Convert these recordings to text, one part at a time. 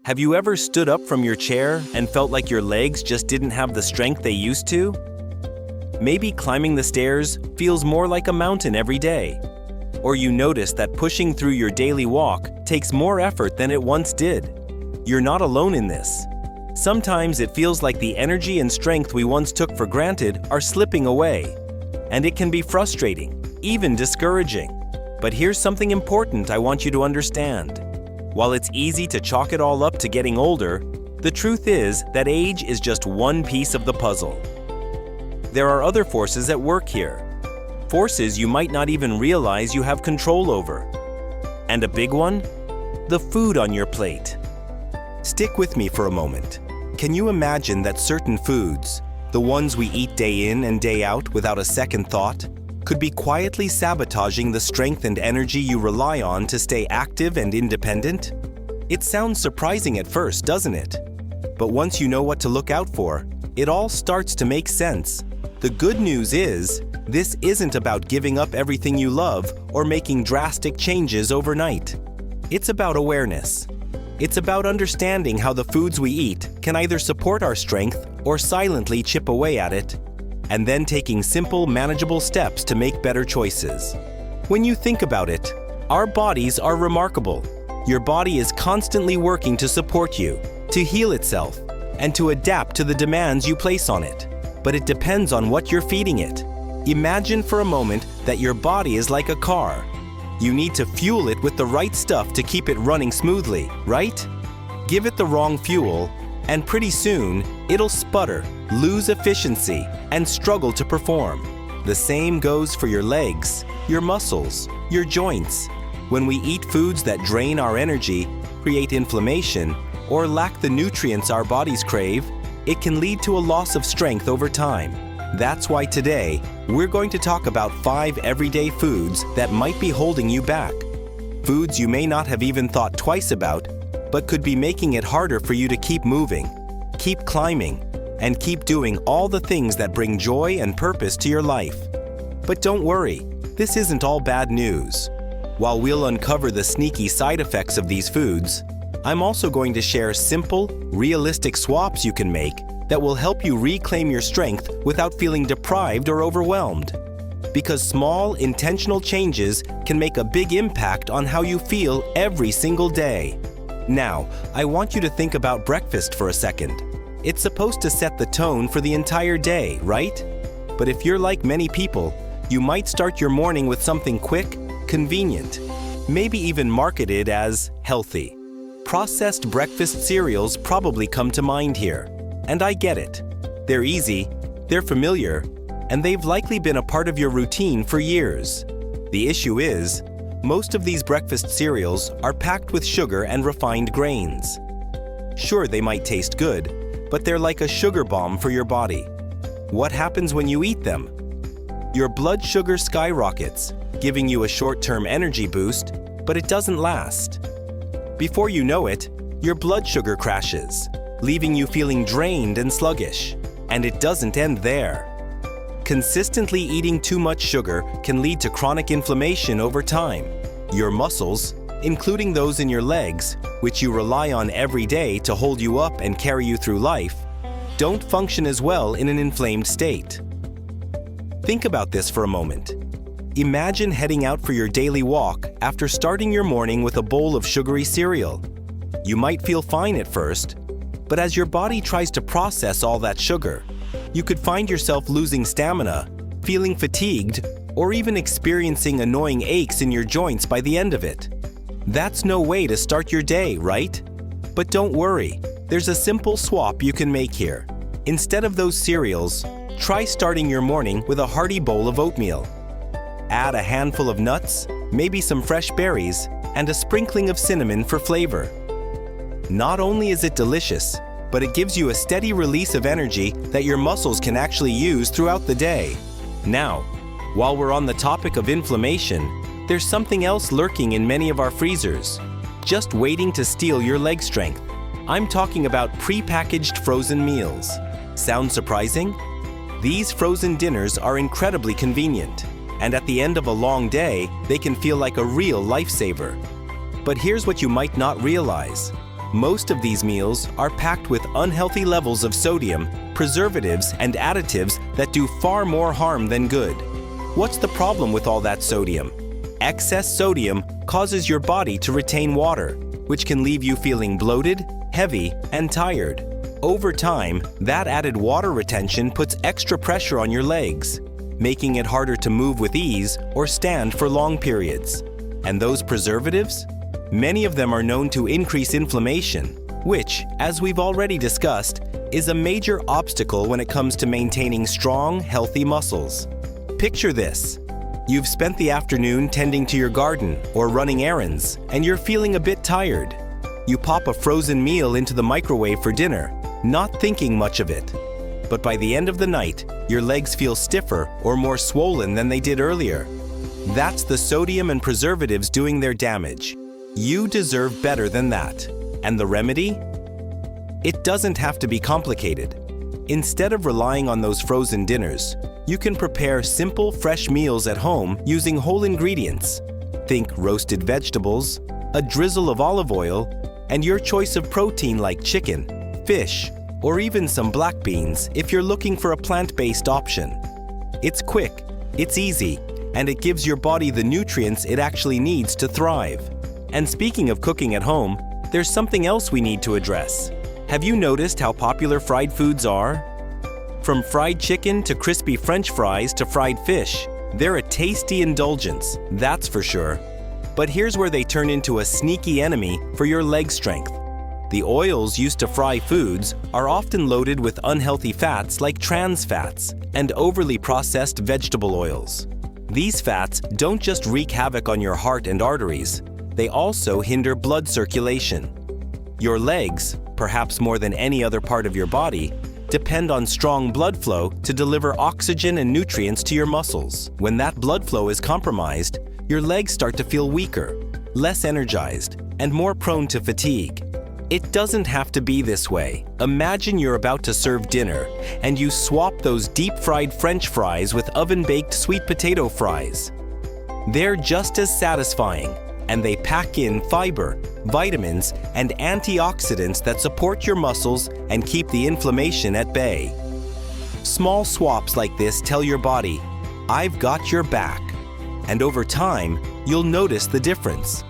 Have you ever stood up from your chair and felt like your legs just didn't have the strength they used to? Maybe climbing the stairs feels more like a mountain every day. Or you notice that pushing through your daily walk takes more effort than it once did. You're not alone in this. Sometimes it feels like the energy and strength we once took for granted are slipping away. And it can be frustrating, even discouraging. But here's something important I want you to understand. While it's easy to chalk it all up to getting older, the truth is that age is just one piece of the puzzle. There are other forces at work here. Forces you might not even realize you have control over. And a big one? The food on your plate. Stick with me for a moment. Can you imagine that certain foods, the ones we eat day in and day out without a second thought, could be quietly sabotaging the strength and energy you rely on to stay active and independent? It sounds surprising at first, doesn't it? But once you know what to look out for, it all starts to make sense. The good news is, this isn't about giving up everything you love or making drastic changes overnight. It's about awareness. It's about understanding how the foods we eat can either support our strength or silently chip away at it, and then taking simple, manageable steps to make better choices. When you think about it, our bodies are remarkable. Your body is constantly working to support you, to heal itself, and to adapt to the demands you place on it. But it depends on what you're feeding it. Imagine for a moment that your body is like a car. You need to fuel it with the right stuff to keep it running smoothly, right? Give it the wrong fuel, and pretty soon, it'll sputter, lose efficiency, and struggle to perform. The same goes for your legs, your muscles, your joints. When we eat foods that drain our energy, create inflammation, or lack the nutrients our bodies crave, it can lead to a loss of strength over time. That's why today, we're going to talk about 5 everyday foods that might be holding you back. Foods you may not have even thought twice about, but could be making it harder for you to keep moving, keep climbing, and keep doing all the things that bring joy and purpose to your life. But don't worry, this isn't all bad news. While we'll uncover the sneaky side effects of these foods, I'm also going to share simple, realistic swaps you can make that will help you reclaim your strength without feeling deprived or overwhelmed. Because small, intentional changes can make a big impact on how you feel every single day. Now, I want you to think about breakfast for a second. It's supposed to set the tone for the entire day, right? But if you're like many people, you might start your morning with something quick, convenient, maybe even marketed as healthy. Processed breakfast cereals probably come to mind here. And I get it. They're easy, they're familiar, and they've likely been a part of your routine for years. The issue is, most of these breakfast cereals are packed with sugar and refined grains. Sure, they might taste good, but they're like a sugar bomb for your body. What happens when you eat them? Your blood sugar skyrockets, giving you a short-term energy boost, but it doesn't last. Before you know it, your blood sugar crashes, leaving you feeling drained and sluggish. And it doesn't end there. Consistently eating too much sugar can lead to chronic inflammation over time. Your muscles, including those in your legs, which you rely on every day to hold you up and carry you through life, don't function as well in an inflamed state. Think about this for a moment. Imagine heading out for your daily walk after starting your morning with a bowl of sugary cereal. You might feel fine at first, but as your body tries to process all that sugar, you could find yourself losing stamina, feeling fatigued, or even experiencing annoying aches in your joints by the end of it. That's no way to start your day, right? But don't worry, there's a simple swap you can make here. Instead of those cereals, try starting your morning with a hearty bowl of oatmeal. Add a handful of nuts, maybe some fresh berries, and a sprinkling of cinnamon for flavor. Not only is it delicious, but it gives you a steady release of energy that your muscles can actually use throughout the day. Now, while we're on the topic of inflammation, there's something else lurking in many of our freezers, just waiting to steal your leg strength. I'm talking about prepackaged frozen meals. Sound surprising? These frozen dinners are incredibly convenient, and at the end of a long day, they can feel like a real lifesaver. But here's what you might not realize. Most of these meals are packed with unhealthy levels of sodium, preservatives, and additives that do far more harm than good. What's the problem with all that sodium? Excess sodium causes your body to retain water, which can leave you feeling bloated, heavy, and tired. Over time, that added water retention puts extra pressure on your legs, making it harder to move with ease or stand for long periods. And those preservatives? Many of them are known to increase inflammation, which, as we've already discussed, is a major obstacle when it comes to maintaining strong, healthy muscles. Picture this. You've spent the afternoon tending to your garden or running errands, and you're feeling a bit tired. You pop a frozen meal into the microwave for dinner, not thinking much of it. But by the end of the night, your legs feel stiffer or more swollen than they did earlier. That's the sodium and preservatives doing their damage. You deserve better than that. And the remedy? It doesn't have to be complicated. Instead of relying on those frozen dinners, you can prepare simple, fresh meals at home using whole ingredients. Think roasted vegetables, a drizzle of olive oil, and your choice of protein like chicken, fish, or even some black beans if you're looking for a plant-based option. It's quick, it's easy, and it gives your body the nutrients it actually needs to thrive. And speaking of cooking at home, there's something else we need to address. Have you noticed how popular fried foods are? From fried chicken to crispy French fries to fried fish, they're a tasty indulgence, that's for sure. But here's where they turn into a sneaky enemy for your leg strength. The oils used to fry foods are often loaded with unhealthy fats like trans fats and overly processed vegetable oils. These fats don't just wreak havoc on your heart and arteries, they also hinder blood circulation. Your legs, perhaps more than any other part of your body, depend on strong blood flow to deliver oxygen and nutrients to your muscles. When that blood flow is compromised, your legs start to feel weaker, less energized, and more prone to fatigue. It doesn't have to be this way. Imagine you're about to serve dinner, and you swap those deep-fried French fries with oven-baked sweet potato fries. They're just as satisfying, and they pack in fiber, vitamins, and antioxidants that support your muscles and keep the inflammation at bay. Small swaps like this tell your body, "I've got your back." And over time, you'll notice the difference.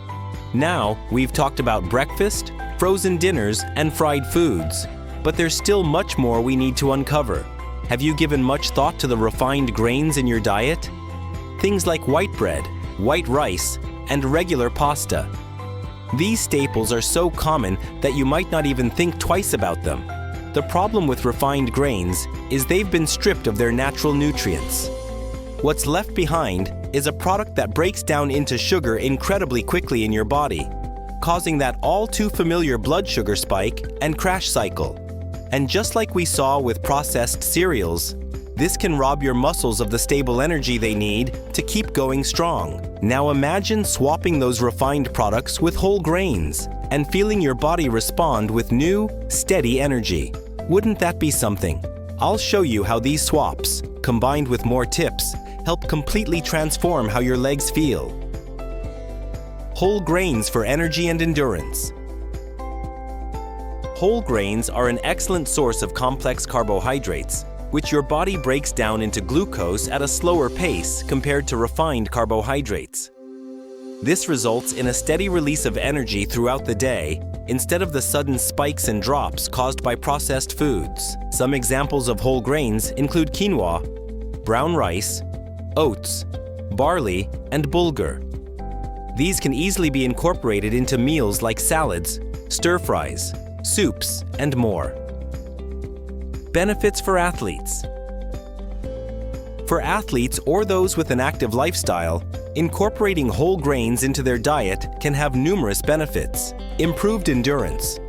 Now, we've talked about breakfast, frozen dinners, and fried foods, but there's still much more we need to uncover. Have you given much thought to the refined grains in your diet? Things like white bread, white rice, and regular pasta. These staples are so common that you might not even think twice about them. The problem with refined grains is they've been stripped of their natural nutrients. What's left behind is a product that breaks down into sugar incredibly quickly in your body, causing that all too familiar blood sugar spike and crash cycle. And just like we saw with processed cereals, this can rob your muscles of the stable energy they need to keep going strong. Now imagine swapping those refined products with whole grains and feeling your body respond with new, steady energy. Wouldn't that be something? I'll show you how these swaps, combined with more tips, help completely transform how your legs feel. Whole grains for energy and endurance. Whole grains are an excellent source of complex carbohydrates, which your body breaks down into glucose at a slower pace compared to refined carbohydrates. This results in a steady release of energy throughout the day instead of the sudden spikes and drops caused by processed foods. Some examples of whole grains include quinoa, brown rice, oats, barley, and bulgur. These can easily be incorporated into meals like salads, stir-fries, soups, and more. Benefits for athletes. For athletes or those with an active lifestyle, incorporating whole grains into their diet can have numerous benefits. Improved endurance.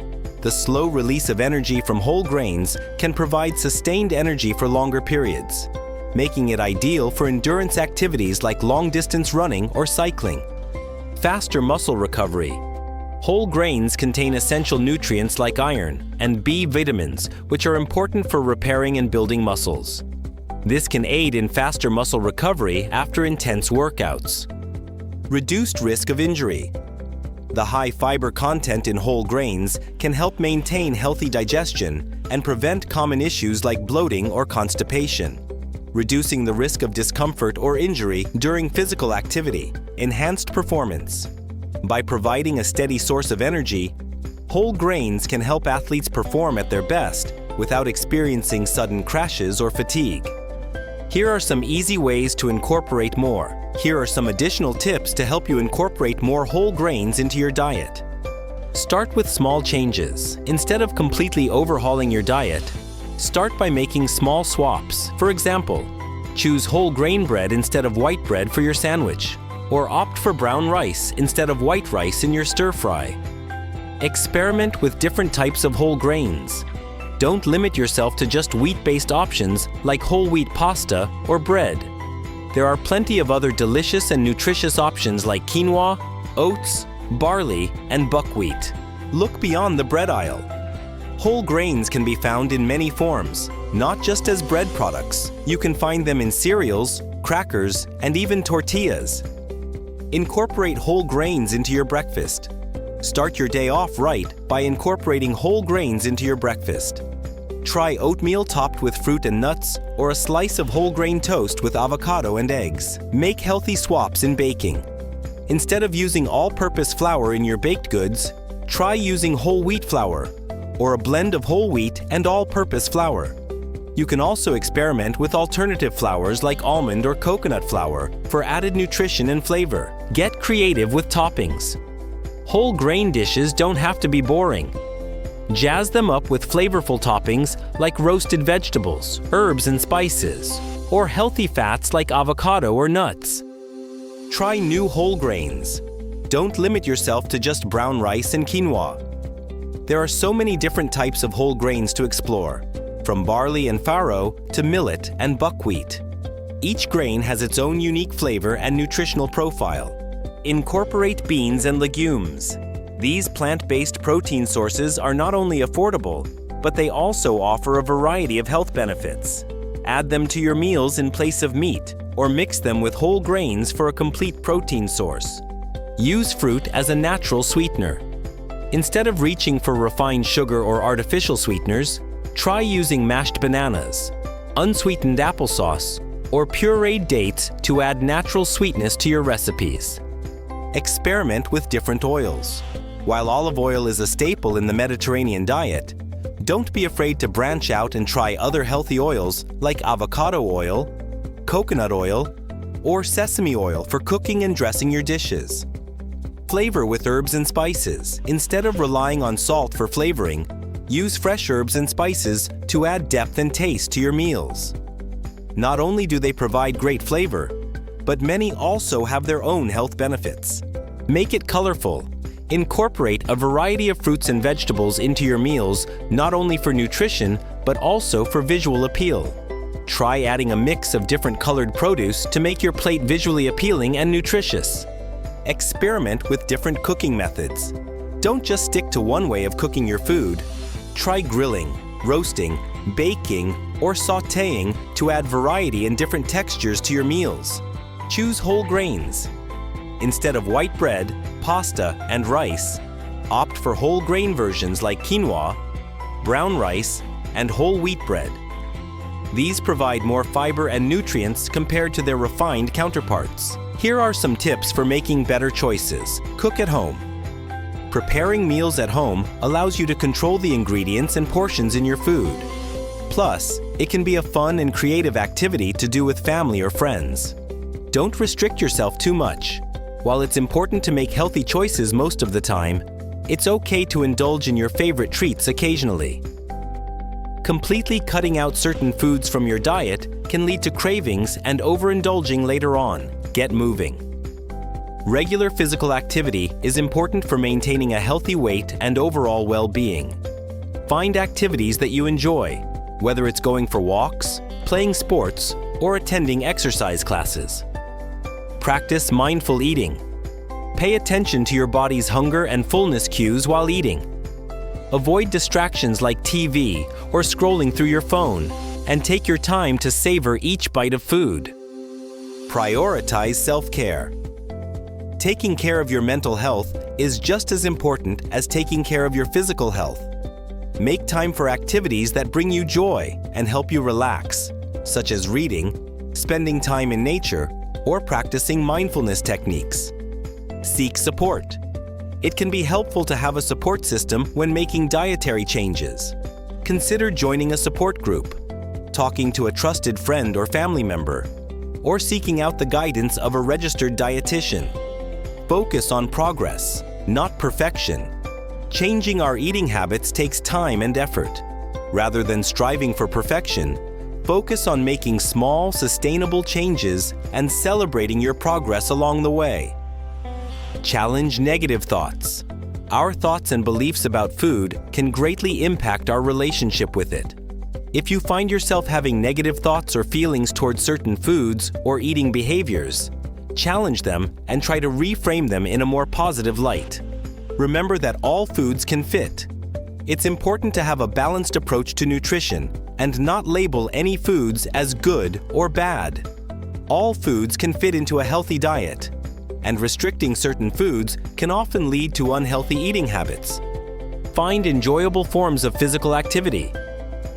The slow release of energy from whole grains can provide sustained energy for longer periods, making it ideal for endurance activities like long-distance running or cycling. Faster muscle recovery. Whole grains contain essential nutrients like iron and B vitamins, which are important for repairing and building muscles. This can aid in faster muscle recovery after intense workouts. Reduced risk of injury. The high fiber content in whole grains can help maintain healthy digestion and prevent common issues like bloating or constipation, reducing the risk of discomfort or injury during physical activity. Enhanced performance. By providing a steady source of energy, whole grains can help athletes perform at their best without experiencing sudden crashes or fatigue. Here are some easy ways to incorporate more. Here are some additional tips to help you incorporate more whole grains into your diet. Start with small changes. Instead of completely overhauling your diet, start by making small swaps. For example, choose whole grain bread instead of white bread for your sandwich, or opt for brown rice instead of white rice in your stir-fry. Experiment with different types of whole grains. Don't limit yourself to just wheat-based options like whole wheat pasta or bread. There are plenty of other delicious and nutritious options like quinoa, oats, barley, and buckwheat. Look beyond the bread aisle. Whole grains can be found in many forms, not just as bread products. You can find them in cereals, crackers, and even tortillas. Incorporate whole grains into your breakfast. Start your day off right by incorporating whole grains into your breakfast. Try oatmeal topped with fruit and nuts, or a slice of whole grain toast with avocado and eggs. Make healthy swaps in baking. Instead of using all-purpose flour in your baked goods, try using whole wheat flour, or a blend of whole wheat and all-purpose flour. You can also experiment with alternative flours like almond or coconut flour for added nutrition and flavor. Get creative with toppings. Whole grain dishes don't have to be boring. Jazz them up with flavorful toppings like roasted vegetables, herbs and spices, or healthy fats like avocado or nuts. Try new whole grains. Don't limit yourself to just brown rice and quinoa. There are so many different types of whole grains to explore, from barley and farro to millet and buckwheat. Each grain has its own unique flavor and nutritional profile. Incorporate beans and legumes. These plant-based protein sources are not only affordable, but they also offer a variety of health benefits. Add them to your meals in place of meat, or mix them with whole grains for a complete protein source. Use fruit as a natural sweetener. Instead of reaching for refined sugar or artificial sweeteners, try using mashed bananas, unsweetened applesauce, or pureed dates to add natural sweetness to your recipes. Experiment with different oils. While olive oil is a staple in the Mediterranean diet, don't be afraid to branch out and try other healthy oils like avocado oil, coconut oil, or sesame oil for cooking and dressing your dishes. Flavor with herbs and spices. Instead of relying on salt for flavoring, use fresh herbs and spices to add depth and taste to your meals. Not only do they provide great flavor, but many also have their own health benefits. Make it colorful. Incorporate a variety of fruits and vegetables into your meals, not only for nutrition, but also for visual appeal. Try adding a mix of different colored produce to make your plate visually appealing and nutritious. Experiment with different cooking methods. Don't just stick to one way of cooking your food. Try grilling, roasting, baking, or sautéing to add variety and different textures to your meals. Choose whole grains. Instead of white bread, pasta, and rice, opt for whole grain versions like quinoa, brown rice, and whole wheat bread. These provide more fiber and nutrients compared to their refined counterparts. Here are some tips for making better choices. Cook at home. Preparing meals at home allows you to control the ingredients and portions in your food. Plus, it can be a fun and creative activity to do with family or friends. Don't restrict yourself too much. While it's important to make healthy choices most of the time, it's okay to indulge in your favorite treats occasionally. Completely cutting out certain foods from your diet can lead to cravings and overindulging later on. Get moving. Regular physical activity is important for maintaining a healthy weight and overall well-being. Find activities that you enjoy, whether it's going for walks, playing sports, or attending exercise classes. Practice mindful eating. Pay attention to your body's hunger and fullness cues while eating. Avoid distractions like TV or scrolling through your phone, and take your time to savor each bite of food. Prioritize self-care. Taking care of your mental health is just as important as taking care of your physical health. Make time for activities that bring you joy and help you relax, such as reading, spending time in nature, or practicing mindfulness techniques. Seek support. It can be helpful to have a support system when making dietary changes. Consider joining a support group, talking to a trusted friend or family member, or seeking out the guidance of a registered dietitian. Focus on progress, not perfection. Changing our eating habits takes time and effort. Rather than striving for perfection, focus on making small, sustainable changes and celebrating your progress along the way. Challenge negative thoughts. Our thoughts and beliefs about food can greatly impact our relationship with it. If you find yourself having negative thoughts or feelings towards certain foods or eating behaviors, challenge them and try to reframe them in a more positive light. Remember that all foods can fit. It's important to have a balanced approach to nutrition and not label any foods as good or bad. All foods can fit into a healthy diet, and restricting certain foods can often lead to unhealthy eating habits. Find enjoyable forms of physical activity.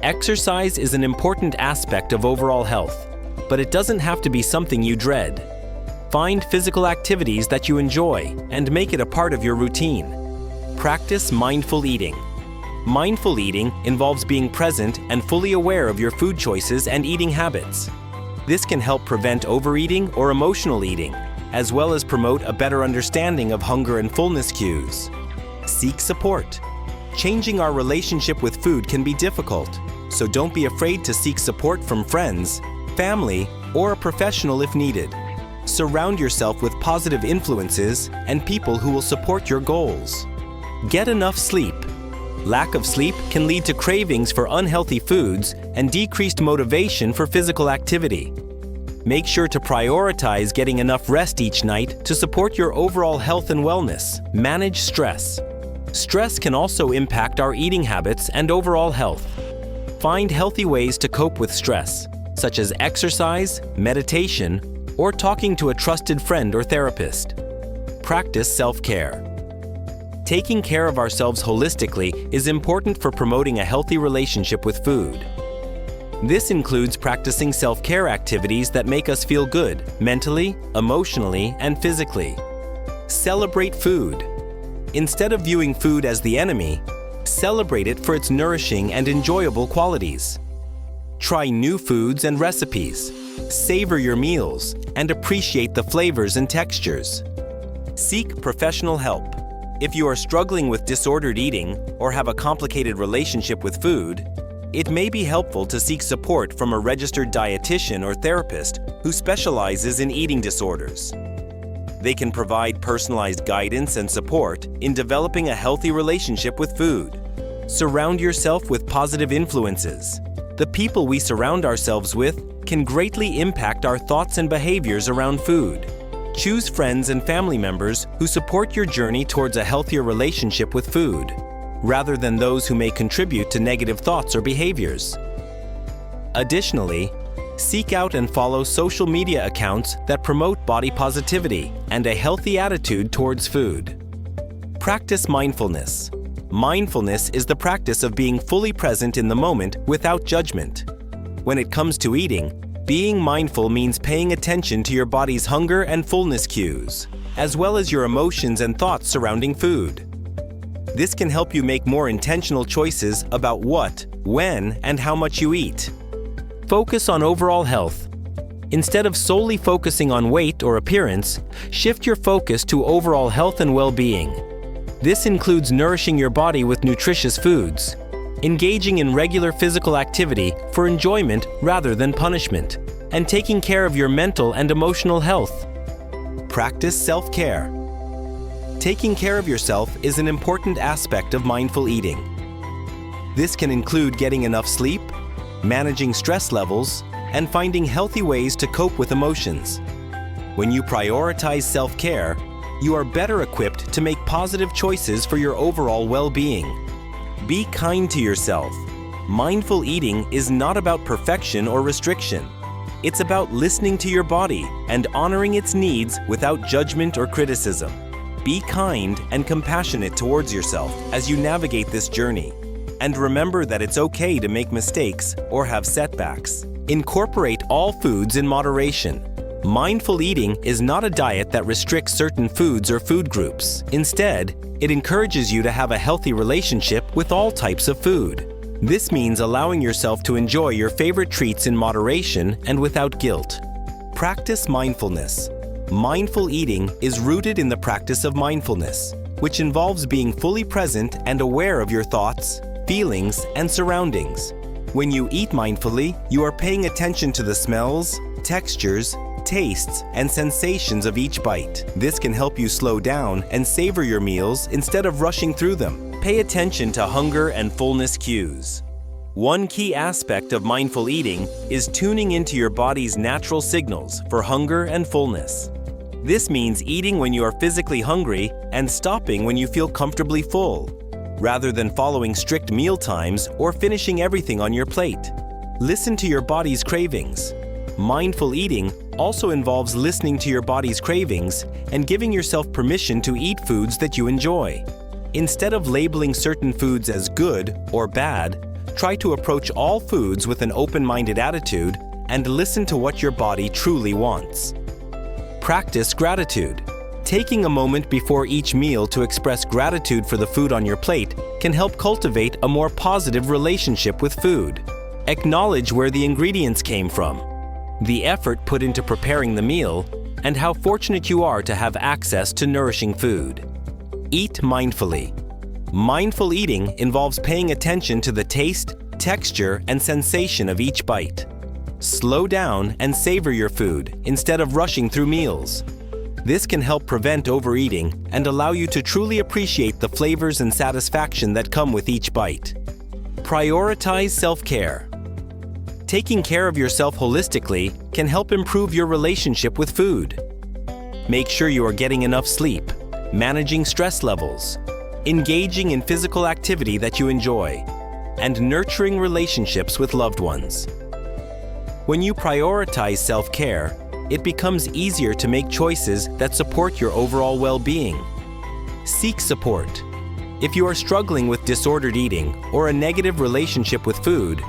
Exercise is an important aspect of overall health, but it doesn't have to be something you dread. Find physical activities that you enjoy and make it a part of your routine. Practice mindful eating. Mindful eating involves being present and fully aware of your food choices and eating habits. This can help prevent overeating or emotional eating, as well as promote a better understanding of hunger and fullness cues. Seek support. Changing our relationship with food can be difficult, so don't be afraid to seek support from friends, family, or a professional if needed. Surround yourself with positive influences and people who will support your goals. Get enough sleep. Lack of sleep can lead to cravings for unhealthy foods and decreased motivation for physical activity. Make sure to prioritize getting enough rest each night to support your overall health and wellness. Manage stress. Stress can also impact our eating habits and overall health. Find healthy ways to cope with stress, such as exercise, meditation, or talking to a trusted friend or therapist. Practice self-care. Taking care of ourselves holistically is important for promoting a healthy relationship with food. This includes practicing self-care activities that make us feel good mentally, emotionally, and physically. Celebrate food. Instead of viewing food as the enemy, celebrate it for its nourishing and enjoyable qualities. Try new foods and recipes. Savor your meals and appreciate the flavors and textures. Seek professional help. If you are struggling with disordered eating or have a complicated relationship with food, it may be helpful to seek support from a registered dietitian or therapist who specializes in eating disorders. They can provide personalized guidance and support in developing a healthy relationship with food. Surround yourself with positive influences. The people we surround ourselves with can greatly impact our thoughts and behaviors around food. Choose friends and family members who support your journey towards a healthier relationship with food, rather than those who may contribute to negative thoughts or behaviors. Additionally, seek out and follow social media accounts that promote body positivity and a healthy attitude towards food. Practice mindfulness. Mindfulness is the practice of being fully present in the moment without judgment. When it comes to eating, being mindful means paying attention to your body's hunger and fullness cues, as well as your emotions and thoughts surrounding food. This can help you make more intentional choices about what, when, and how much you eat. Focus on overall health. Instead of solely focusing on weight or appearance, shift your focus to overall health and well-being. This includes nourishing your body with nutritious foods, engaging in regular physical activity for enjoyment rather than punishment, and taking care of your mental and emotional health. Practice self-care. Taking care of yourself is an important aspect of mindful eating. This can include getting enough sleep, managing stress levels, and finding healthy ways to cope with emotions. When you prioritize self-care, you are better equipped to make positive choices for your overall well-being. Be kind to yourself. Mindful eating is not about perfection or restriction. It's about listening to your body and honoring its needs without judgment or criticism. Be kind and compassionate towards yourself as you navigate this journey. And remember that it's okay to make mistakes or have setbacks. Incorporate all foods in moderation. Mindful eating is not a diet that restricts certain foods or food groups. Instead, it encourages you to have a healthy relationship with all types of food. This means allowing yourself to enjoy your favorite treats in moderation and without guilt. Practice mindfulness. Mindful eating is rooted in the practice of mindfulness, which involves being fully present and aware of your thoughts, feelings, and surroundings. When you eat mindfully, you are paying attention to the smells, textures, tastes, and sensations of each bite. This can help you slow down and savor your meals instead of rushing through them. Pay attention to hunger and fullness cues. One key aspect of mindful eating is tuning into your body's natural signals for hunger and fullness. This means eating when you are physically hungry and stopping when you feel comfortably full, rather than following strict meal times or finishing everything on your plate. Listen to your body's cravings. Mindful eating also involves listening to your body's cravings and giving yourself permission to eat foods that you enjoy. Instead of labeling certain foods as good or bad, try to approach all foods with an open-minded attitude and listen to what your body truly wants. Practice gratitude. Taking a moment before each meal to express gratitude for the food on your plate can help cultivate a more positive relationship with food. Acknowledge where the ingredients came from, the effort put into preparing the meal, and how fortunate you are to have access to nourishing food. Eat mindfully. Mindful eating involves paying attention to the taste, texture, and sensation of each bite. Slow down and savor your food instead of rushing through meals. This can help prevent overeating and allow you to truly appreciate the flavors and satisfaction that come with each bite. Prioritize self-care. Taking care of yourself holistically can help improve your relationship with food. Make sure you are getting enough sleep, managing stress levels, engaging in physical activity that you enjoy, and nurturing relationships with loved ones. When you prioritize self-care, it becomes easier to make choices that support your overall well-being. Seek support. If you are struggling with disordered eating or a negative relationship with food,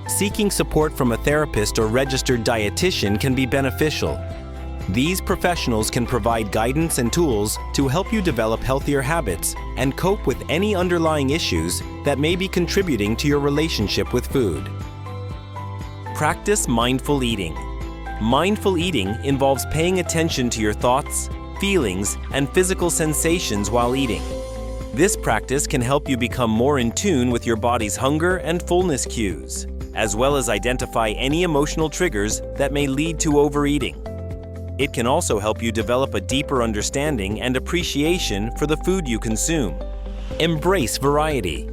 seeking support from a therapist or registered dietitian can be beneficial. These professionals can provide guidance and tools to help you develop healthier habits and cope with any underlying issues that may be contributing to your relationship with food. Practice mindful eating. Mindful eating involves paying attention to your thoughts, feelings, and physical sensations while eating. This practice can help you become more in tune with your body's hunger and fullness cues, as well as identify any emotional triggers that may lead to overeating. It can also help you develop a deeper understanding and appreciation for the food you consume. Embrace variety.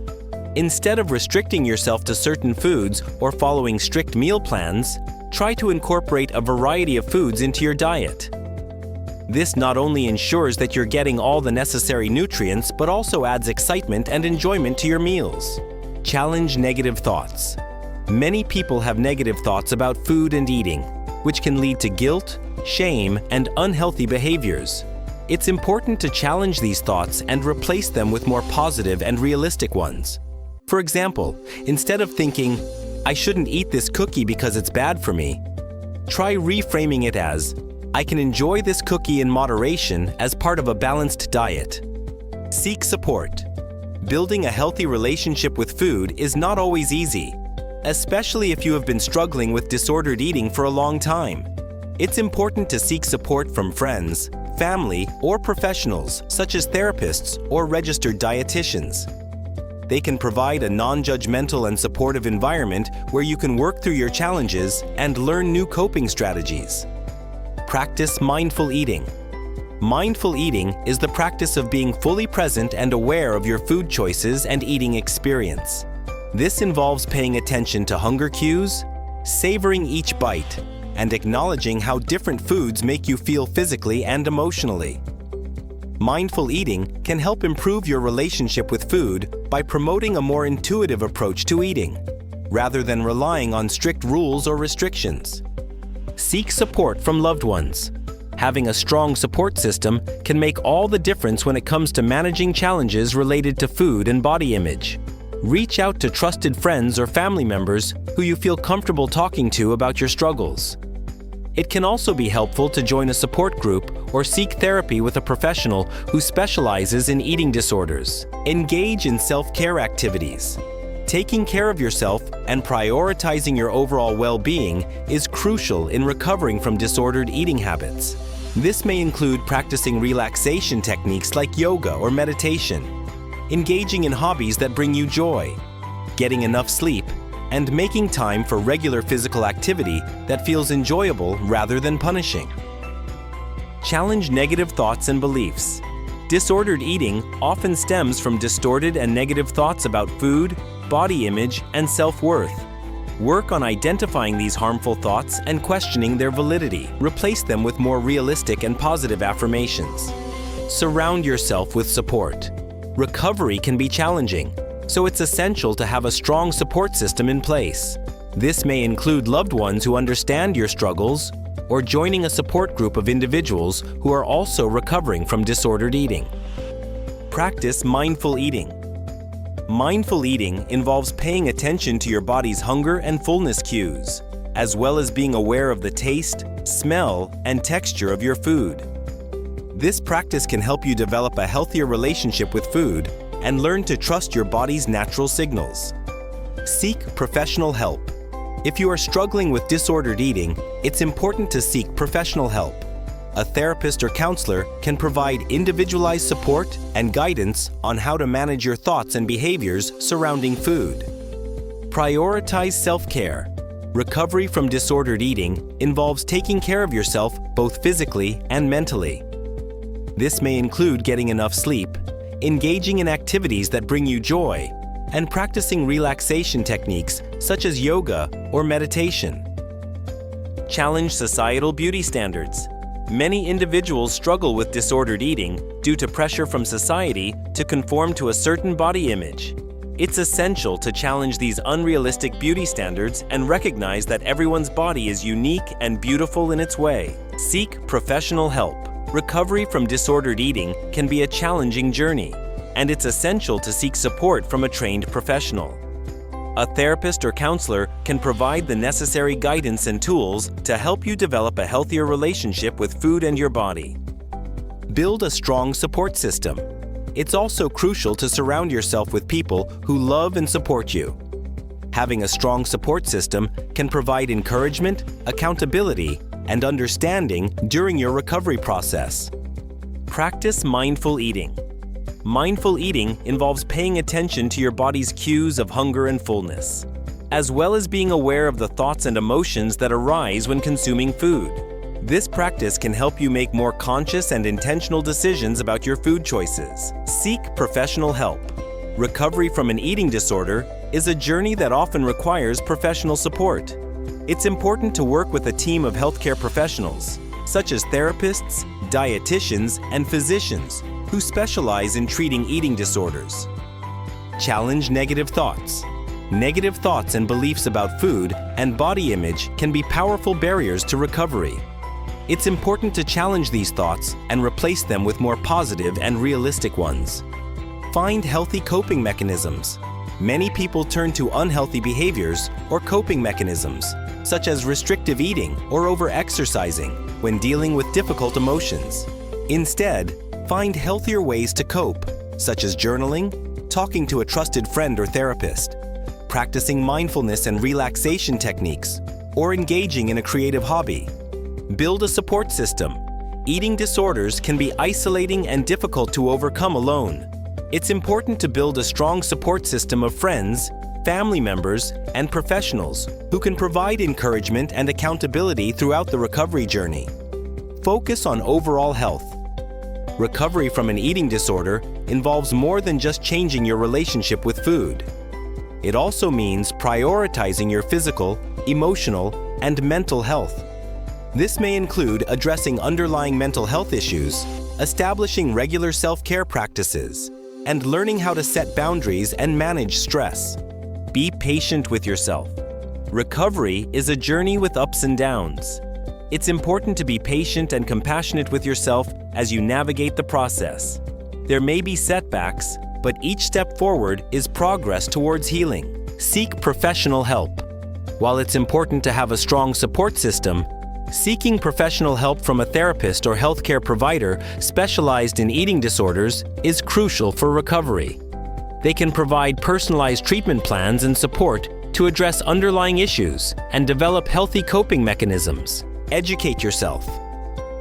Instead of restricting yourself to certain foods or following strict meal plans, try to incorporate a variety of foods into your diet. This not only ensures that you're getting all the necessary nutrients, but also adds excitement and enjoyment to your meals. Challenge negative thoughts. Many people have negative thoughts about food and eating, which can lead to guilt, shame, and unhealthy behaviors. It's important to challenge these thoughts and replace them with more positive and realistic ones. For example, instead of thinking, "I shouldn't eat this cookie because it's bad for me," try reframing it as, "I can enjoy this cookie in moderation as part of a balanced diet." Seek support. Building a healthy relationship with food is not always easy, especially if you have been struggling with disordered eating for a long time. It's important to seek support from friends, family, or professionals such as therapists or registered dietitians. They can provide a non-judgmental and supportive environment where you can work through your challenges and learn new coping strategies. Practice mindful eating. Mindful eating is the practice of being fully present and aware of your food choices and eating experience. This involves paying attention to hunger cues, savoring each bite, and acknowledging how different foods make you feel physically and emotionally. Mindful eating can help improve your relationship with food by promoting a more intuitive approach to eating, rather than relying on strict rules or restrictions. Seek support from loved ones. Having a strong support system can make all the difference when it comes to managing challenges related to food and body image. Reach out to trusted friends or family members who you feel comfortable talking to about your struggles. It can also be helpful to join a support group or seek therapy with a professional who specializes in eating disorders. Engage in self-care activities. Taking care of yourself and prioritizing your overall well-being is crucial in recovering from disordered eating habits. This may include practicing relaxation techniques like yoga or meditation, engaging in hobbies that bring you joy, getting enough sleep, and making time for regular physical activity that feels enjoyable rather than punishing. Challenge negative thoughts and beliefs. Disordered eating often stems from distorted and negative thoughts about food, body image, and self-worth. Work on identifying these harmful thoughts and questioning their validity. Replace them with more realistic and positive affirmations. Surround yourself with support. Recovery can be challenging, so it's essential to have a strong support system in place. This may include loved ones who understand your struggles or joining a support group of individuals who are also recovering from disordered eating. Practice mindful eating. Mindful eating involves paying attention to your body's hunger and fullness cues, as well as being aware of the taste, smell, and texture of your food. This practice can help you develop a healthier relationship with food and learn to trust your body's natural signals. Seek professional help. If you are struggling with disordered eating, it's important to seek professional help. A therapist or counselor can provide individualized support and guidance on how to manage your thoughts and behaviors surrounding food. Prioritize self-care. Recovery from disordered eating involves taking care of yourself both physically and mentally. This may include getting enough sleep, engaging in activities that bring you joy, and practicing relaxation techniques such as yoga or meditation. Challenge societal beauty standards. Many individuals struggle with disordered eating due to pressure from society to conform to a certain body image. It's essential to challenge these unrealistic beauty standards and recognize that everyone's body is unique and beautiful in its way. Seek professional help. Recovery from disordered eating can be a challenging journey, and it's essential to seek support from a trained professional. A therapist or counselor can provide the necessary guidance and tools to help you develop a healthier relationship with food and your body. Build a strong support system. It's also crucial to surround yourself with people who love and support you. Having a strong support system can provide encouragement, accountability, and understanding during your recovery process. Practice mindful eating. Mindful eating involves paying attention to your body's cues of hunger and fullness, as well as being aware of the thoughts and emotions that arise when consuming food. This practice can help you make more conscious and intentional decisions about your food choices. Seek professional help. Recovery from an eating disorder is a journey that often requires professional support. It's important to work with a team of healthcare professionals, such as therapists, dietitians, and physicians who specialize in treating eating disorders. Challenge negative thoughts. Negative thoughts and beliefs about food and body image can be powerful barriers to recovery. It's important to challenge these thoughts and replace them with more positive and realistic ones. Find healthy coping mechanisms. Many people turn to unhealthy behaviors or coping mechanisms, such as restrictive eating or over-exercising, when dealing with difficult emotions. Instead, find healthier ways to cope, such as journaling, talking to a trusted friend or therapist, practicing mindfulness and relaxation techniques, or engaging in a creative hobby. Build a support system. Eating disorders can be isolating and difficult to overcome alone. It's important to build a strong support system of friends, family members, and professionals who can provide encouragement and accountability throughout the recovery journey. Focus on overall health. Recovery from an eating disorder involves more than just changing your relationship with food. It also means prioritizing your physical, emotional, and mental health. This may include addressing underlying mental health issues, establishing regular self-care practices, and learning how to set boundaries and manage stress. Be patient with yourself. Recovery is a journey with ups and downs. It's important to be patient and compassionate with yourself as you navigate the process. There may be setbacks, but each step forward is progress towards healing. Seek professional help. While it's important to have a strong support system, seeking professional help from a therapist or healthcare provider specialized in eating disorders is crucial for recovery. They can provide personalized treatment plans and support to address underlying issues and develop healthy coping mechanisms. Educate yourself.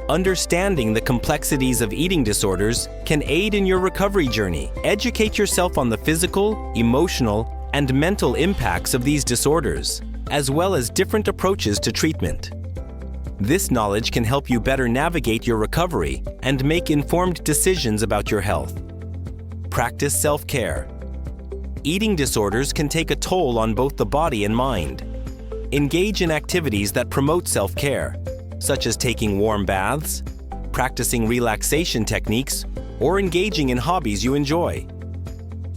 Understanding the complexities of eating disorders can aid in your recovery journey. Educate yourself on the physical, emotional, and mental impacts of these disorders, as well as different approaches to treatment. This knowledge can help you better navigate your recovery and make informed decisions about your health. Practice self-care. Eating disorders can take a toll on both the body and mind. Engage in activities that promote self-care, such as taking warm baths, practicing relaxation techniques, or engaging in hobbies you enjoy.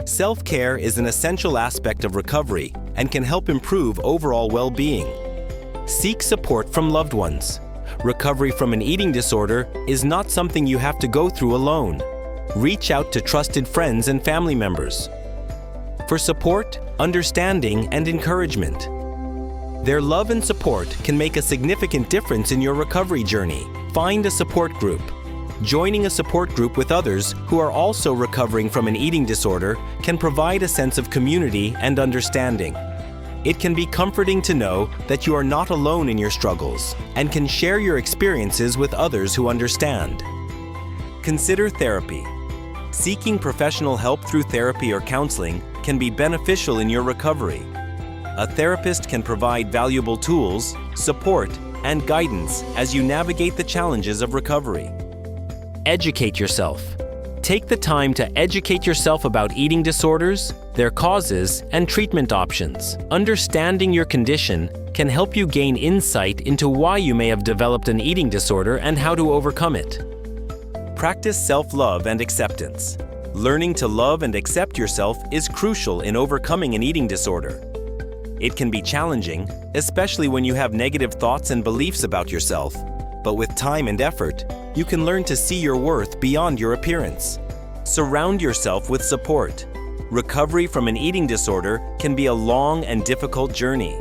Self-care is an essential aspect of recovery and can help improve overall well-being. Seek support from loved ones. Recovery from an eating disorder is not something you have to go through alone. Reach out to trusted friends and family members for support, understanding, and encouragement. Their love and support can make a significant difference in your recovery journey. Find a support group. Joining a support group with others who are also recovering from an eating disorder can provide a sense of community and understanding. It can be comforting to know that you are not alone in your struggles and can share your experiences with others who understand. Consider therapy. Seeking professional help through therapy or counseling can be beneficial in your recovery. A therapist can provide valuable tools, support, and guidance as you navigate the challenges of recovery. Educate yourself. Take the time to educate yourself about eating disorders, their causes, and treatment options. Understanding your condition can help you gain insight into why you may have developed an eating disorder and how to overcome it. Practice self-love and acceptance. Learning to love and accept yourself is crucial in overcoming an eating disorder. It can be challenging, especially when you have negative thoughts and beliefs about yourself, but with time and effort, you can learn to see your worth beyond your appearance. Surround yourself with support. Recovery from an eating disorder can be a long and difficult journey.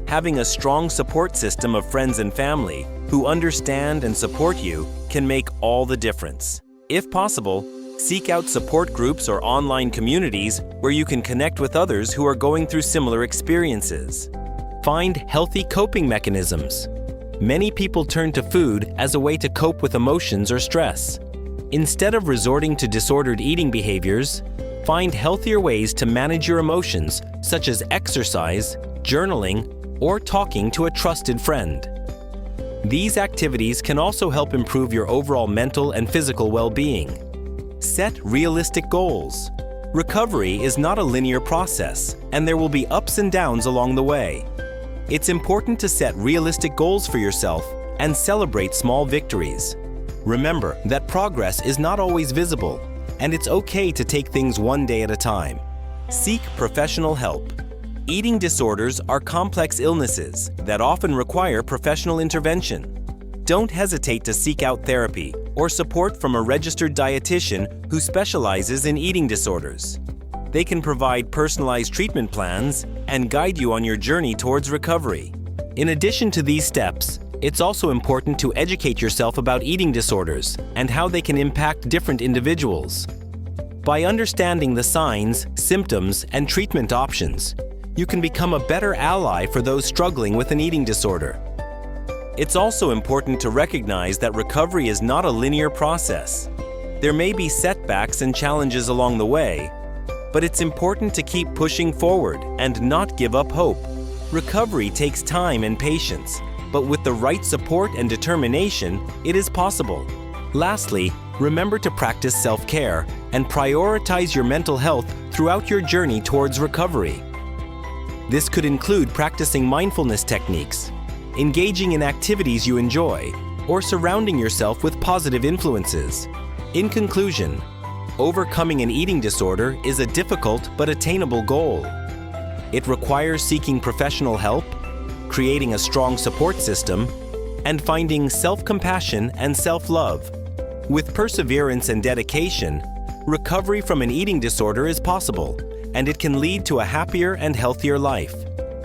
Having a strong support system of friends and family who understand and support you can make all the difference. If possible, seek out support groups or online communities where you can connect with others who are going through similar experiences. Find healthy coping mechanisms. Many people turn to food as a way to cope with emotions or stress. Instead of resorting to disordered eating behaviors, find healthier ways to manage your emotions, such as exercise, journaling, or talking to a trusted friend. These activities can also help improve your overall mental and physical well-being. Set realistic goals. Recovery is not a linear process, and there will be ups and downs along the way. It's important to set realistic goals for yourself and celebrate small victories. Remember that progress is not always visible, and it's okay to take things one day at a time. Seek professional help. Eating disorders are complex illnesses that often require professional intervention. Don't hesitate to seek out therapy or support from a registered dietitian who specializes in eating disorders. They can provide personalized treatment plans and guide you on your journey towards recovery. In addition to these steps, it's also important to educate yourself about eating disorders and how they can impact different individuals. By understanding the signs, symptoms, and treatment options, you can become a better ally for those struggling with an eating disorder. It's also important to recognize that recovery is not a linear process. There may be setbacks and challenges along the way, but it's important to keep pushing forward and not give up hope. Recovery takes time and patience, but with the right support and determination, it is possible. Lastly, remember to practice self-care and prioritize your mental health throughout your journey towards recovery. This could include practicing mindfulness techniques, engaging in activities you enjoy, or surrounding yourself with positive influences. In conclusion, overcoming an eating disorder is a difficult but attainable goal. It requires seeking professional help, creating a strong support system, and finding self-compassion and self-love. With perseverance and dedication, recovery from an eating disorder is possible, and it can lead to a happier and healthier life.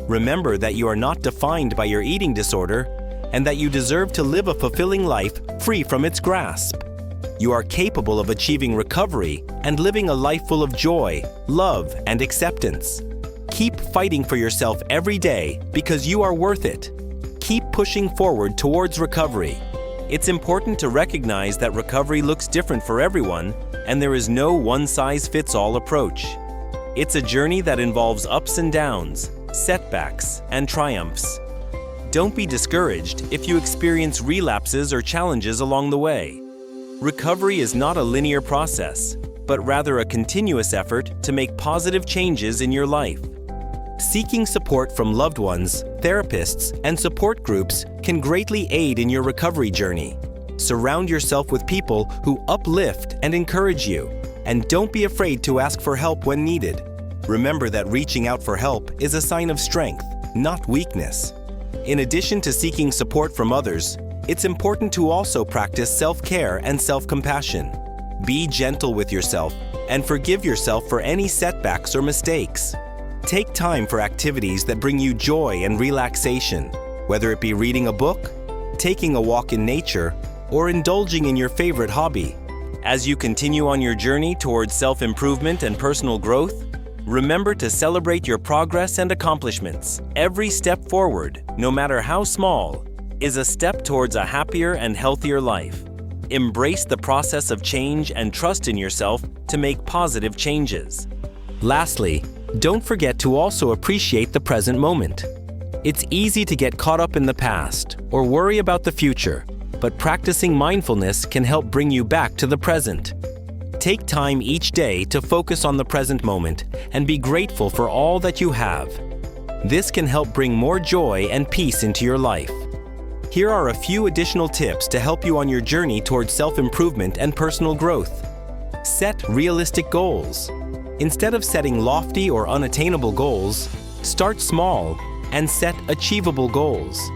Remember that you are not defined by your eating disorder and that you deserve to live a fulfilling life free from its grasp. You are capable of achieving recovery and living a life full of joy, love, and acceptance. Keep fighting for yourself every day because you are worth it. Keep pushing forward towards recovery. It's important to recognize that recovery looks different for everyone, and there is no one-size-fits-all approach. It's a journey that involves ups and downs, setbacks, and triumphs. Don't be discouraged if you experience relapses or challenges along the way. Recovery is not a linear process, but rather a continuous effort to make positive changes in your life. Seeking support from loved ones, therapists, and support groups can greatly aid in your recovery journey. Surround yourself with people who uplift and encourage you, and don't be afraid to ask for help when needed. Remember that reaching out for help is a sign of strength, not weakness. In addition to seeking support from others, it's important to also practice self-care and self-compassion. Be gentle with yourself and forgive yourself for any setbacks or mistakes. Take time for activities that bring you joy and relaxation, whether it be reading a book, taking a walk in nature, or indulging in your favorite hobby. As you continue on your journey towards self-improvement and personal growth, remember to celebrate your progress and accomplishments. Every step forward, no matter how small, is a step towards a happier and healthier life. Embrace the process of change and trust in yourself to make positive changes. Lastly, don't forget to also appreciate the present moment. It's easy to get caught up in the past or worry about the future, but practicing mindfulness can help bring you back to the present. Take time each day to focus on the present moment and be grateful for all that you have. This can help bring more joy and peace into your life. Here are a few additional tips to help you on your journey towards self-improvement and personal growth. Set realistic goals. Instead of setting lofty or unattainable goals, start small and set achievable goals.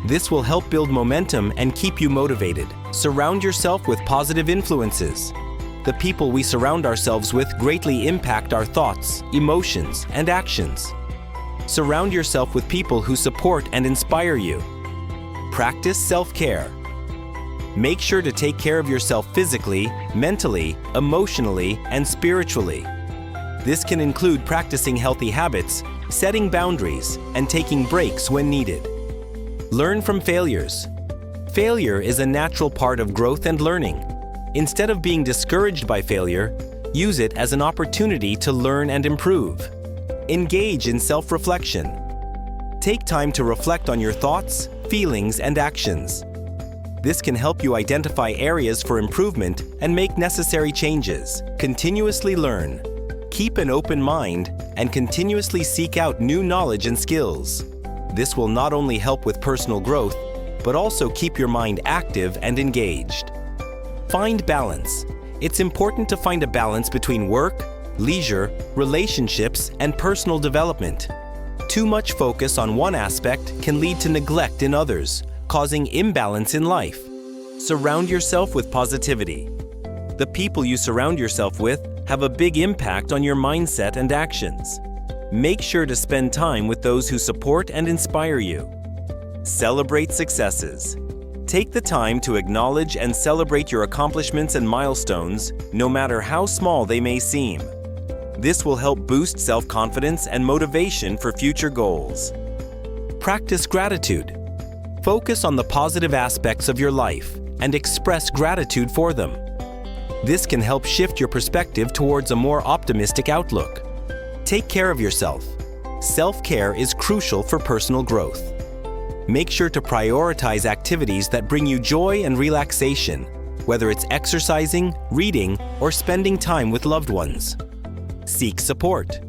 This will help build momentum and keep you motivated. Surround yourself with positive influences. The people we surround ourselves with greatly impact our thoughts, emotions, and actions. Surround yourself with people who support and inspire you. Practice self-care. Make sure to take care of yourself physically, mentally, emotionally, and spiritually. This can include practicing healthy habits, setting boundaries, and taking breaks when needed. Learn from failures. Failure is a natural part of growth and learning. Instead of being discouraged by failure, use it as an opportunity to learn and improve. Engage in self-reflection. Take time to reflect on your thoughts, feelings, and actions. This can help you identify areas for improvement and make necessary changes. Continuously learn. Keep an open mind and continuously seek out new knowledge and skills. This will not only help with personal growth, but also keep your mind active and engaged. Find balance. It's important to find a balance between work, leisure, relationships, and personal development. Too much focus on one aspect can lead to neglect in others, causing imbalance in life. Surround yourself with positivity. The people you surround yourself with have a big impact on your mindset and actions. Make sure to spend time with those who support and inspire you. Celebrate successes. Take the time to acknowledge and celebrate your accomplishments and milestones, no matter how small they may seem. This will help boost self-confidence and motivation for future goals. Practice gratitude. Focus on the positive aspects of your life and express gratitude for them. This can help shift your perspective towards a more optimistic outlook. Take care of yourself. Self-care is crucial for personal growth. Make sure to prioritize activities that bring you joy and relaxation, whether it's exercising, reading, or spending time with loved ones. Seek support.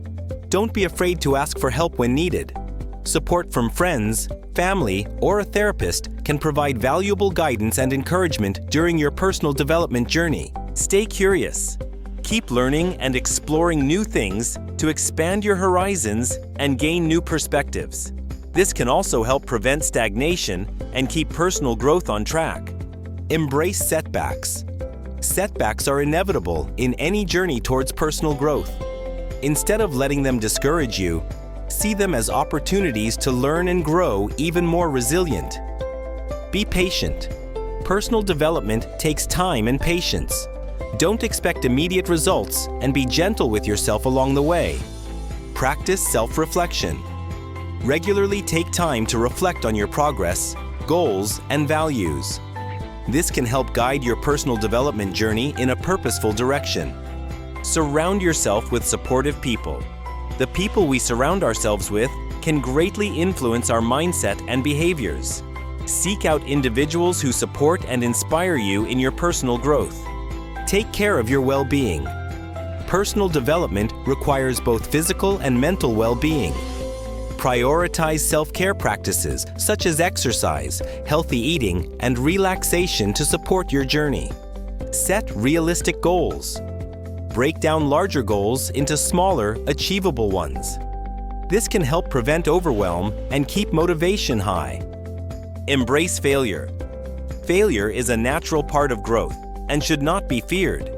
Don't be afraid to ask for help when needed. Support from friends, family, or a therapist can provide valuable guidance and encouragement during your personal development journey. Stay curious. Keep learning and exploring new things to expand your horizons and gain new perspectives. This can also help prevent stagnation and keep personal growth on track. Embrace setbacks. Setbacks are inevitable in any journey towards personal growth. Instead of letting them discourage you, see them as opportunities to learn and grow even more resilient. Be patient. Personal development takes time and patience. Don't expect immediate results and be gentle with yourself along the way. Practice self-reflection. Regularly take time to reflect on your progress, goals, and values. This can help guide your personal development journey in a purposeful direction. Surround yourself with supportive people. The people we surround ourselves with can greatly influence our mindset and behaviors. Seek out individuals who support and inspire you in your personal growth. Take care of your well-being. Personal development requires both physical and mental well-being. Prioritize self-care practices such as exercise, healthy eating, and relaxation to support your journey. Set realistic goals. Break down larger goals into smaller, achievable ones. This can help prevent overwhelm and keep motivation high. Embrace failure. Failure is a natural part of growth and should not be feared.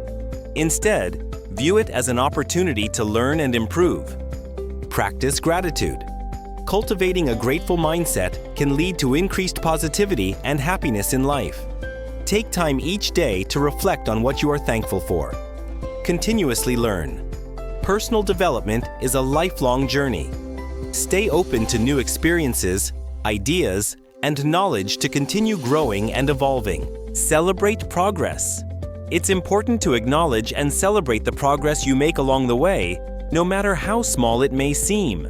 Instead, view it as an opportunity to learn and improve. Practice gratitude. Cultivating a grateful mindset can lead to increased positivity and happiness in life. Take time each day to reflect on what you are thankful for. Continuously learn. Personal development is a lifelong journey. Stay open to new experiences, ideas, and knowledge to continue growing and evolving. Celebrate progress. It's important to acknowledge and celebrate the progress you make along the way, no matter how small it may seem.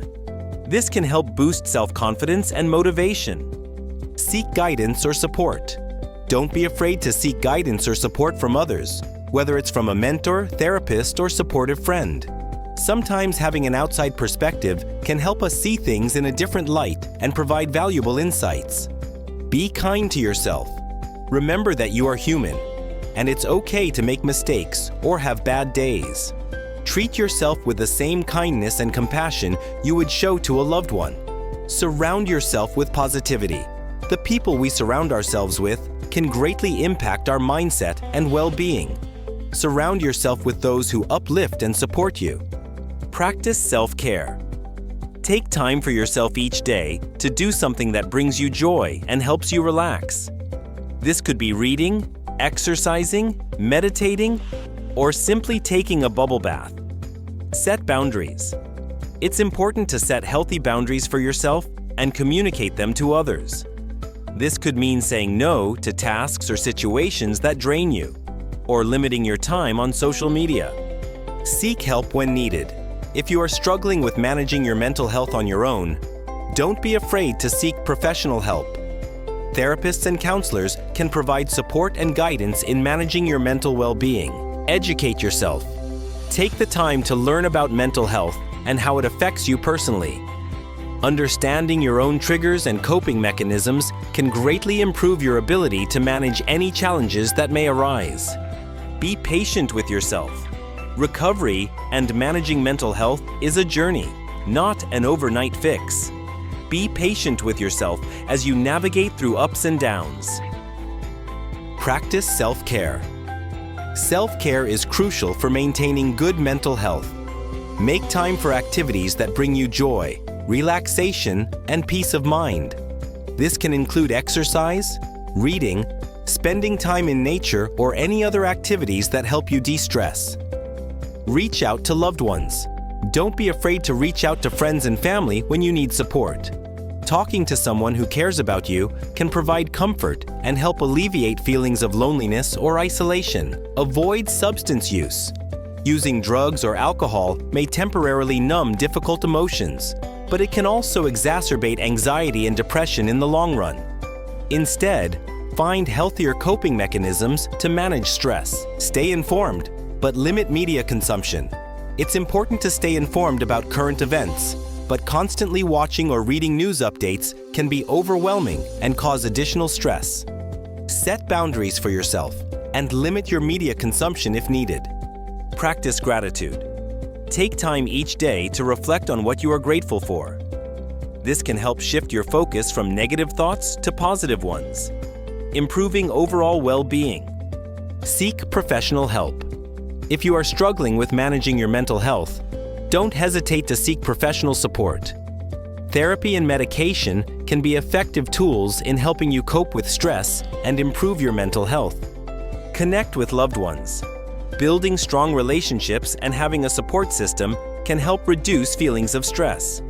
This can help boost self-confidence and motivation. Seek guidance or support. Don't be afraid to seek guidance or support from others, whether it's from a mentor, therapist, or supportive friend. Sometimes having an outside perspective can help us see things in a different light and provide valuable insights. Be kind to yourself. Remember that you are human, and it's okay to make mistakes or have bad days. Treat yourself with the same kindness and compassion you would show to a loved one. Surround yourself with positivity. The people we surround ourselves with can greatly impact our mindset and well-being. Surround yourself with those who uplift and support you. Practice self-care. Take time for yourself each day to do something that brings you joy and helps you relax. This could be reading, exercising, meditating, or simply taking a bubble bath. Set boundaries. It's important to set healthy boundaries for yourself and communicate them to others. This could mean saying no to tasks or situations that drain you, or limiting your time on social media. Seek help when needed. If you are struggling with managing your mental health on your own, don't be afraid to seek professional help. Therapists and counselors can provide support and guidance in managing your mental well-being. Educate yourself. Take the time to learn about mental health and how it affects you personally. Understanding your own triggers and coping mechanisms can greatly improve your ability to manage any challenges that may arise. Be patient with yourself. Recovery and managing mental health is a journey, not an overnight fix. Be patient with yourself as you navigate through ups and downs. Practice self-care. Self-care is crucial for maintaining good mental health. Make time for activities that bring you joy, relaxation, and peace of mind. This can include exercise, reading, spending time in nature, or any other activities that help you de-stress. Reach out to loved ones. Don't be afraid to reach out to friends and family when you need support. Talking to someone who cares about you can provide comfort and help alleviate feelings of loneliness or isolation. Avoid substance use. Using drugs or alcohol may temporarily numb difficult emotions, but it can also exacerbate anxiety and depression in the long run. Instead, find healthier coping mechanisms to manage stress. Stay informed, but limit media consumption. It's important to stay informed about current events, but constantly watching or reading news updates can be overwhelming and cause additional stress. Set boundaries for yourself and limit your media consumption if needed. Practice gratitude. Take time each day to reflect on what you are grateful for. This can help shift your focus from negative thoughts to positive ones, improving overall well-being. Seek professional help. If you are struggling with managing your mental health, don't hesitate to seek professional support. Therapy and medication can be effective tools in helping you cope with stress and improve your mental health. Connect with loved ones. Building strong relationships and having a support system can help reduce feelings of stress.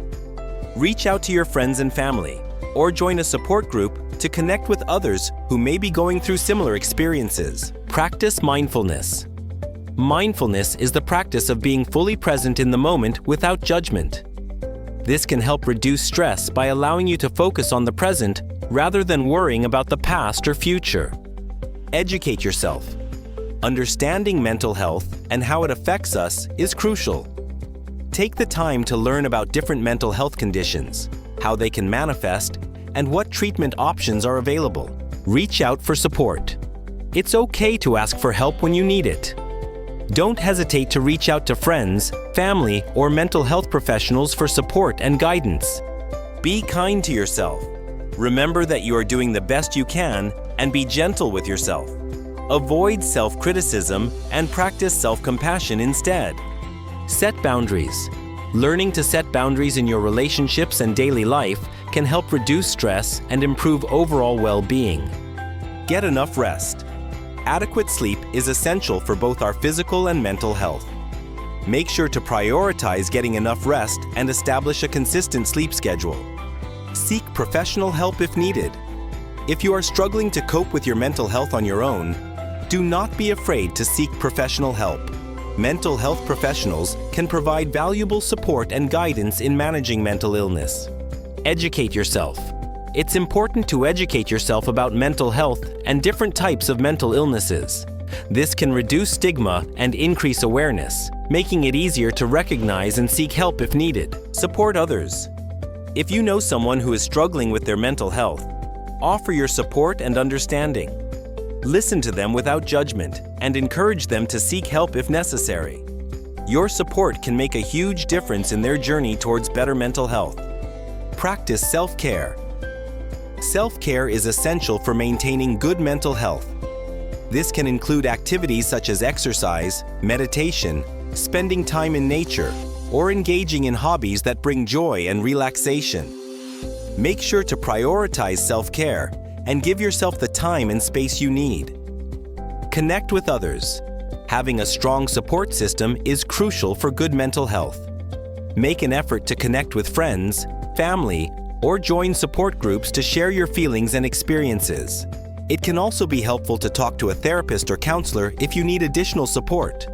Reach out to your friends and family, or join a support group to connect with others who may be going through similar experiences. Practice mindfulness. Mindfulness is the practice of being fully present in the moment without judgment. This can help reduce stress by allowing you to focus on the present rather than worrying about the past or future. Educate yourself. Understanding mental health and how it affects us is crucial. Take the time to learn about different mental health conditions, how they can manifest, and what treatment options are available. Reach out for support. It's okay to ask for help when you need it. Don't hesitate to reach out to friends, family, or mental health professionals for support and guidance. Be kind to yourself. Remember that you are doing the best you can and be gentle with yourself. Avoid self-criticism and practice self-compassion instead. Set boundaries. Learning to set boundaries in your relationships and daily life can help reduce stress and improve overall well-being. Get enough rest. Adequate sleep is essential for both our physical and mental health. Make sure to prioritize getting enough rest and establish a consistent sleep schedule. Seek professional help if needed. If you are struggling to cope with your mental health on your own, do not be afraid to seek professional help. Mental health professionals can provide valuable support and guidance in managing mental illness. Educate yourself. It's important to educate yourself about mental health and different types of mental illnesses. This can reduce stigma and increase awareness, making it easier to recognize and seek help if needed. Support others. If you know someone who is struggling with their mental health, offer your support and understanding. Listen to them without judgment and encourage them to seek help if necessary. Your support can make a huge difference in their journey towards better mental health. Practice self-care. Self-care is essential for maintaining good mental health. This can include activities such as exercise, meditation, spending time in nature, or engaging in hobbies that bring joy and relaxation. Make sure to prioritize self-care and give yourself the time and space you need. Connect with others. Having a strong support system is crucial for good mental health. Make an effort to connect with friends, family, or join support groups to share your feelings and experiences. It can also be helpful to talk to a therapist or counselor if you need additional support.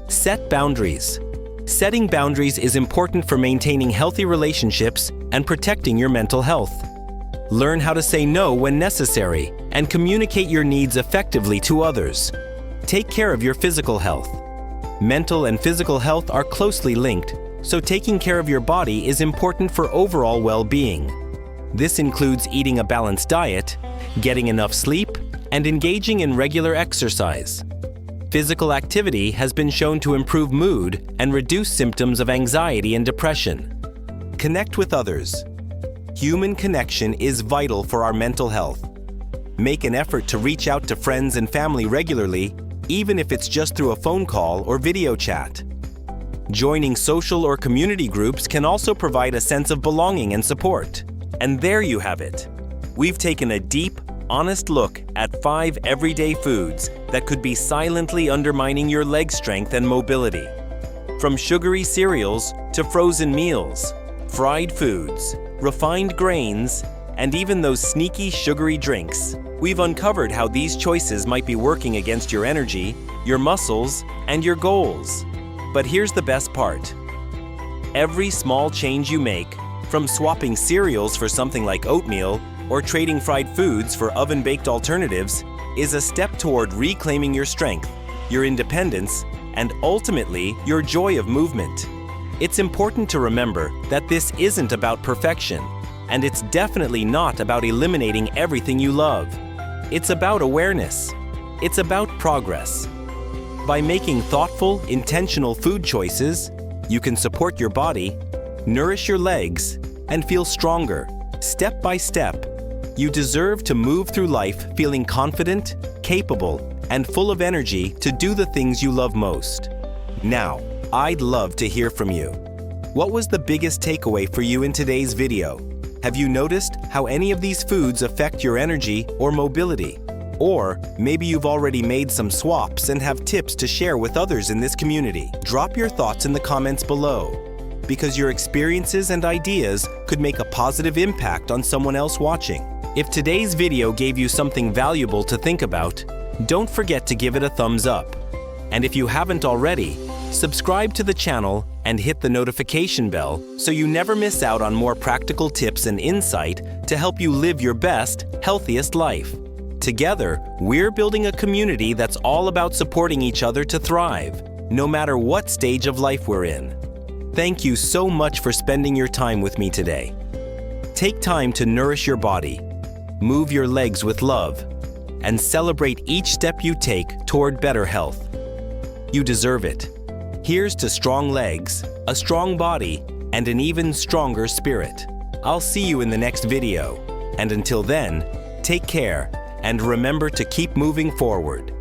Set boundaries. Setting boundaries is important for maintaining healthy relationships and protecting your mental health. Learn how to say no when necessary and communicate your needs effectively to others. Take care of your physical health. Mental and physical health are closely linked, so taking care of your body is important for overall well-being. This includes eating a balanced diet, getting enough sleep, and engaging in regular exercise. Physical activity has been shown to improve mood and reduce symptoms of anxiety and depression. Connect with others. Human connection is vital for our mental health. Make an effort to reach out to friends and family regularly, even if it's just through a phone call or video chat. Joining social or community groups can also provide a sense of belonging and support. And there you have it. We've taken a deep, honest look at 5 everyday foods that could be silently undermining your leg strength and mobility. From sugary cereals to frozen meals, fried foods, refined grains, and even those sneaky sugary drinks, we've uncovered how these choices might be working against your energy, your muscles, and your goals. But here's the best part. Every small change you make, from swapping cereals for something like oatmeal or trading fried foods for oven-baked alternatives, is a step toward reclaiming your strength, your independence, and ultimately your joy of movement. It's important to remember that this isn't about perfection, and it's definitely not about eliminating everything you love. It's about awareness. It's about progress. By making thoughtful, intentional food choices, you can support your body, nourish your legs, and feel stronger, step by step. You deserve to move through life feeling confident, capable, and full of energy to do the things you love most. Now, I'd love to hear from you. What was the biggest takeaway for you in today's video? Have you noticed how any of these foods affect your energy or mobility? Or maybe you've already made some swaps and have tips to share with others in this community. Drop your thoughts in the comments below, because your experiences and ideas could make a positive impact on someone else watching. If today's video gave you something valuable to think about, don't forget to give it a thumbs up. And if you haven't already, subscribe to the channel and hit the notification bell so you never miss out on more practical tips and insight to help you live your best, healthiest life. Together, we're building a community that's all about supporting each other to thrive, no matter what stage of life we're in. Thank you so much for spending your time with me today. Take time to nourish your body, move your legs with love, and celebrate each step you take toward better health. You deserve it. Here's to strong legs, a strong body, and an even stronger spirit. I'll see you in the next video. And until then, take care and remember to keep moving forward.